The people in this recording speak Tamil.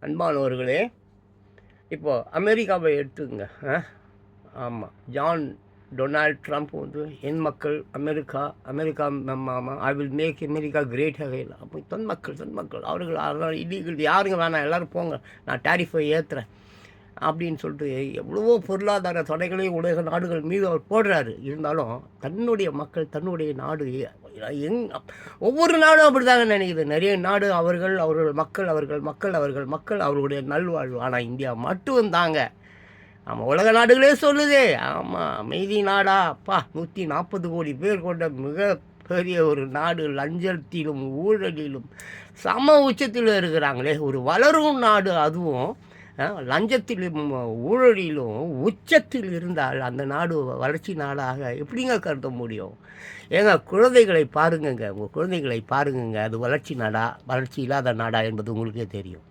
அன்பானவர்களே, இப்போது அமெரிக்காவை எடுத்துங்க. ஆமாம், ஜான் டொனால்ட் ட்ரம்ப் வந்து என் மக்கள் America America I will make America great again. அப்போ தன் மக்கள் அவர்கள் அதெல்லாம் இல்லீகல், யாருங்க வேணாம், எல்லோரும் போங்க, நான் டேரிஃபை ஏற்றுறேன் அப்படின்னு சொல்லிட்டு எவ்வளவோ பொருளாதார தடைகளை உலக நாடுகள் மீது அவர் போடுறாரு. இருந்தாலும் தன்னுடைய மக்கள், தன்னுடைய நாடு, ஒவ்வொரு நாடும் அப்படி தாங்க நினைக்குது. நிறைய நாடு அவர்கள் மக்கள் அவர்களுடைய நல்வாழ்வு. ஆனால் இந்தியா மட்டும் தாங்க, ஆமாம், உலக நாடுகளே சொல்லுதே, ஆமாம், அமைதி நாடா, அப்பா 140 கோடி பேர் கொண்ட மிக பெரிய ஒரு நாடு, லஞ்சத்திலும் ஊழலிலும் சம உச்சத்தில் இருக்கிறாங்களே, ஒரு வளரும் நாடு, அதுவும் லஞ்சத்திலும் ஊழலிலும் உச்சத்தில் இருந்தால் அந்த நாடு வளர்ச்சி நாடாக எப்படிங்க கருத முடியும்? ஏங்க, குழந்தைகளை பாருங்கங்க, உங்கள் குழந்தைகளை பாருங்கங்க, அது வளர்ச்சி நாடா வளர்ச்சி இல்லாத நாடா என்பது உங்களுக்கே தெரியும்.